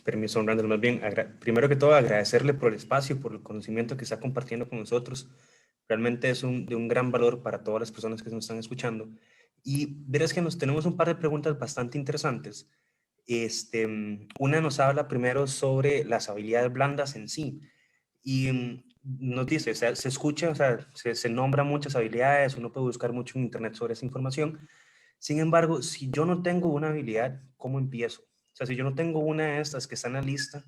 permiso, don Randall, más bien, primero que todo agradecerle por el espacio, por el conocimiento que está compartiendo con nosotros. Realmente es de un gran valor para todas las personas que nos están escuchando. Y verás que nos tenemos un par de preguntas bastante interesantes. Una nos habla primero sobre las habilidades blandas en sí. Y nos dice, se escucha, o sea, se nombran muchas habilidades, uno puede buscar mucho en internet sobre esa información. Sin embargo, si yo no tengo una habilidad, ¿cómo empiezo? O sea, si yo no tengo una de estas que está en la lista,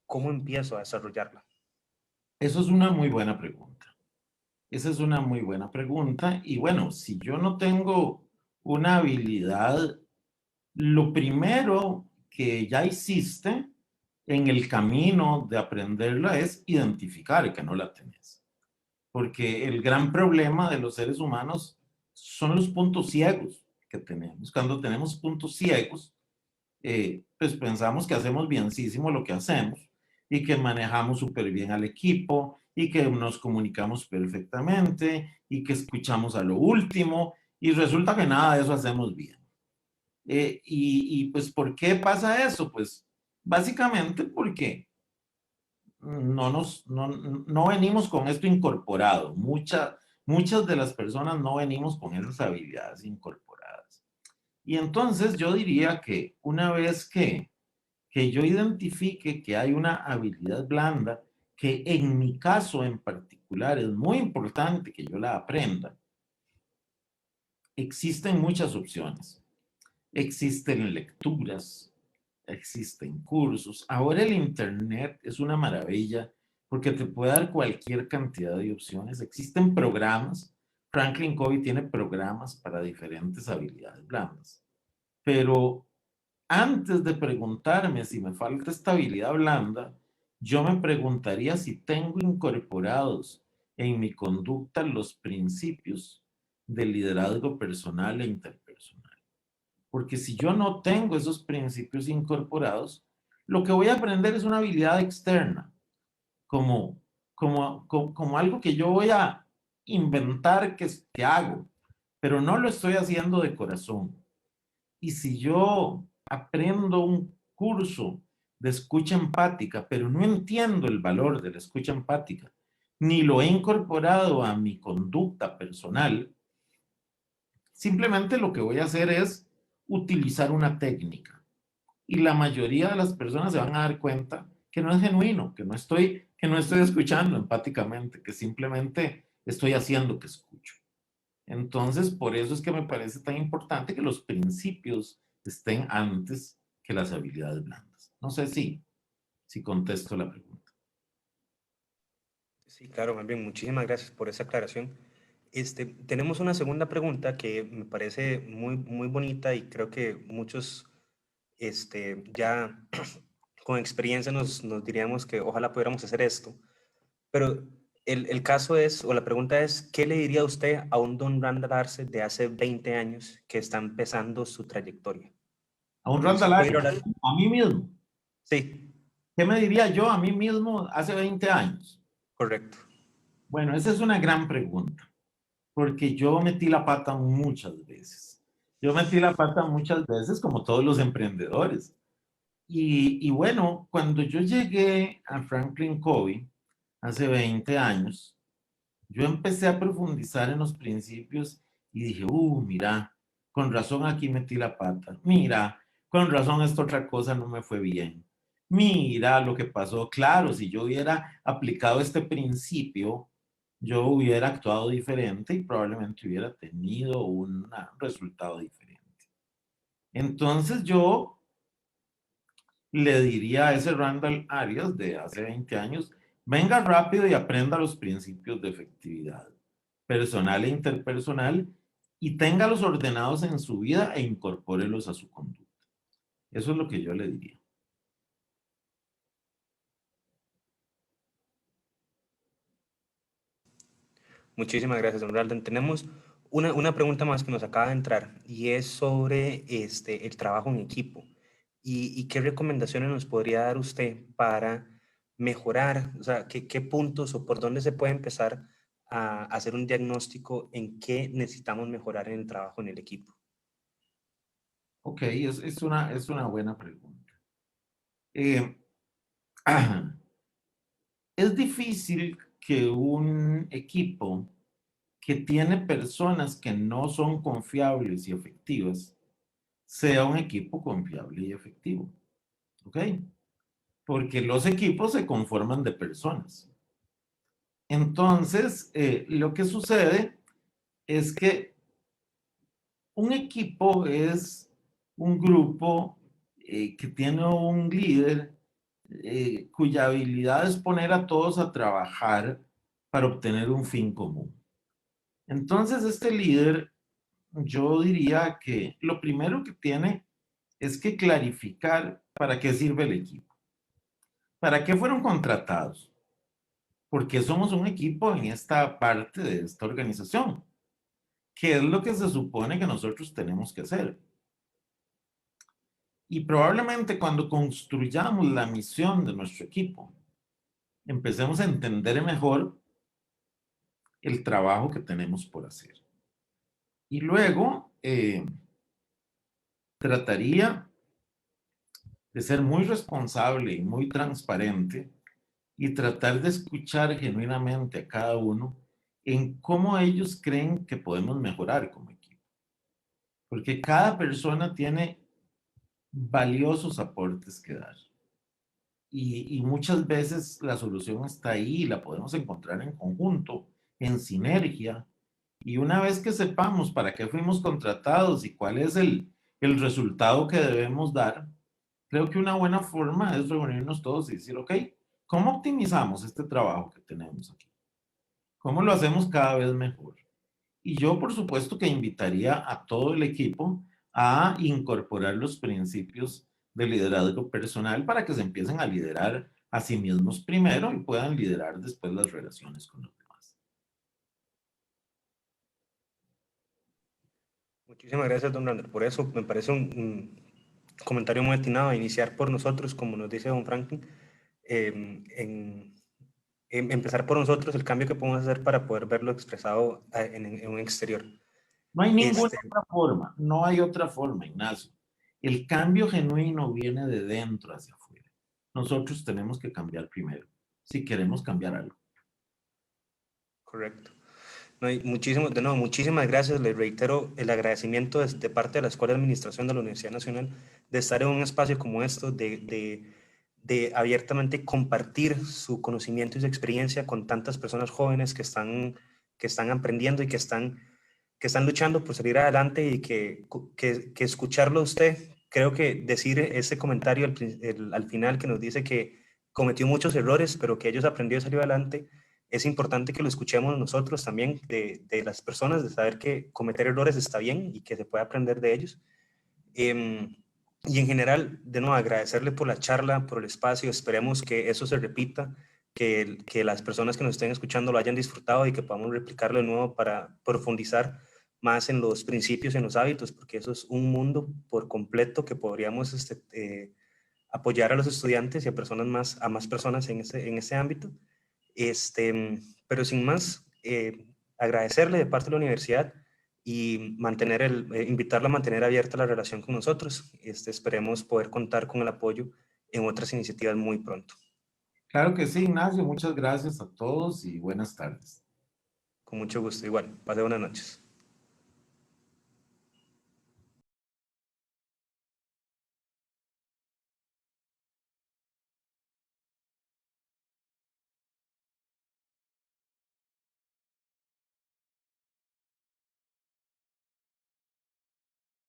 ¿cómo empiezo a desarrollarla? Eso es una muy buena pregunta. Esa es una muy buena pregunta. Y bueno, si yo no tengo una habilidad, lo primero que ya hiciste en el camino de aprenderla es identificar que no la tenés. Porque el gran problema de los seres humanos son los puntos ciegos que tenemos. Cuando tenemos puntos ciegos, pues pensamos que hacemos bienísimo lo que hacemos y que manejamos súper bien al equipo y que nos comunicamos perfectamente y que escuchamos a lo último y resulta que nada de eso hacemos bien. Pues, ¿por qué pasa eso? Pues básicamente porque no venimos con esto incorporado. Muchas de las personas no venimos con esas habilidades incorporadas. Y entonces yo diría que una vez que yo identifique que hay una habilidad blanda, que en mi caso en particular es muy importante que yo la aprenda, existen muchas opciones. Existen lecturas, existen cursos. Ahora el Internet es una maravilla porque te puede dar cualquier cantidad de opciones. Existen programas. Franklin Covey tiene programas para diferentes habilidades blandas. Pero antes de preguntarme si me falta esta habilidad blanda, yo me preguntaría si tengo incorporados en mi conducta los principios del liderazgo personal e interpersonal. Porque si yo no tengo esos principios incorporados, lo que voy a aprender es una habilidad externa, como algo que yo voy a inventar que hago, pero no lo estoy haciendo de corazón. Y si yo aprendo un curso de escucha empática, pero no entiendo el valor de la escucha empática, ni lo he incorporado a mi conducta personal, simplemente lo que voy a hacer es utilizar una técnica. Y la mayoría de las personas se van a dar cuenta que no es genuino, que no estoy escuchando empáticamente, que simplemente estoy haciendo que escucho. Entonces, por eso es que me parece tan importante que los principios estén antes que las habilidades blandas. No sé si contesto la pregunta. Sí, claro, más bien, muchísimas gracias por esa aclaración. Tenemos una segunda pregunta que me parece muy, muy bonita y creo que muchos ya con experiencia nos diríamos que ojalá pudiéramos hacer esto. Pero el caso es, o la pregunta es, ¿qué le diría usted a un Don Randall Arce de hace 20 años que está empezando su trayectoria? A un Si usted Randall pudiera Arias, hablar. a mí mismo. Sí, ¿Qué me diría yo a mí mismo hace 20 años? correcto. Bueno, esa es una gran pregunta, porque yo metí la pata muchas veces. Yo metí la pata muchas veces, como todos los emprendedores. Y bueno, cuando yo llegué a Franklin Covey hace 20 años, yo empecé a profundizar en los principios y dije, mira, con razón aquí metí la pata. Mira, con razón esta otra cosa no me fue bien. Mira lo que pasó. Claro, si yo hubiera aplicado este principio, yo hubiera actuado diferente y probablemente hubiera tenido un resultado diferente. Entonces yo le diría a ese Randall Arias de hace 20 años, venga rápido y aprenda los principios de efectividad personal e interpersonal y téngalos ordenados en su vida e incorpórelos a su conducta. Eso es lo que yo le diría. Muchísimas gracias, don Raldan. Tenemos una pregunta más que nos acaba de entrar y es sobre el trabajo en equipo. Y qué recomendaciones nos podría dar usted para mejorar? O sea, ¿qué puntos o por dónde se puede empezar a hacer un diagnóstico en qué necesitamos mejorar en el trabajo en el equipo? Ok, es una buena pregunta. Eh, es difícil que un equipo que tiene personas que no son confiables y efectivas sea un equipo confiable y efectivo. ¿Ok? Porque los equipos se conforman de personas. Entonces, lo que sucede es que un equipo es un grupo que tiene un líder cuya habilidad es poner a todos a trabajar para obtener un fin común. Entonces, este líder, yo diría que lo primero que tiene es que clarificar para qué sirve el equipo, para qué fueron contratados, porque somos un equipo en esta parte de esta organización. ¿Qué es lo que se supone que nosotros tenemos que hacer? Y probablemente cuando construyamos la misión de nuestro equipo, empecemos a entender mejor el trabajo que tenemos por hacer. Y luego trataría de ser muy responsable y muy transparente y tratar de escuchar genuinamente a cada uno en cómo ellos creen que podemos mejorar como equipo. Porque cada persona tiene valiosos aportes que dar. Y muchas veces la solución está ahí y la podemos encontrar en conjunto, en sinergia. Y una vez que sepamos para qué fuimos contratados y cuál es el resultado que debemos dar, creo que una buena forma es reunirnos todos y decir, ok, ¿cómo optimizamos este trabajo que tenemos aquí? ¿Cómo lo hacemos cada vez mejor? Y yo, por supuesto, que invitaría a todo el equipo a incorporar los principios de liderazgo personal para que se empiecen a liderar a sí mismos primero y puedan liderar después las relaciones con los demás. Muchísimas gracias, don Randall. Por eso me parece un comentario muy atinado a iniciar por nosotros, como nos dice don Franklin, en empezar por nosotros el cambio que podemos hacer para poder verlo expresado en un exterior. No hay ninguna Este, otra forma, no hay otra forma, Ignacio. El cambio genuino viene de dentro hacia afuera. Nosotros tenemos que cambiar primero, si queremos cambiar algo. Correcto. No, de nuevo, muchísimas gracias. Les reitero el agradecimiento de parte de la Escuela de Administración de la Universidad Nacional de estar en un espacio como esto, de abiertamente compartir su conocimiento y su experiencia con tantas personas jóvenes que están aprendiendo y que están están luchando por salir adelante y que escucharlo a usted, creo que decir ese comentario al final que nos dice que cometió muchos errores, pero que ellos aprendió y salió adelante, es importante que lo escuchemos nosotros también, de las personas, de saber que cometer errores está bien y que se puede aprender de ellos. Y en general, de nuevo, agradecerle por la charla, por el espacio. Esperemos que eso se repita, que las personas que nos estén escuchando lo hayan disfrutado y que podamos replicarlo de nuevo para profundizar más en los principios, en los hábitos, porque eso es un mundo por completo que podríamos apoyar a los estudiantes y a más personas en ese ámbito. Pero sin más, agradecerle de parte de la universidad y invitarla a mantener abierta la relación con nosotros. Esperemos poder contar con el apoyo en otras iniciativas muy pronto. Claro que sí, Ignacio. Muchas gracias a todos y buenas tardes. Con mucho gusto. Igual, pase buenas noches.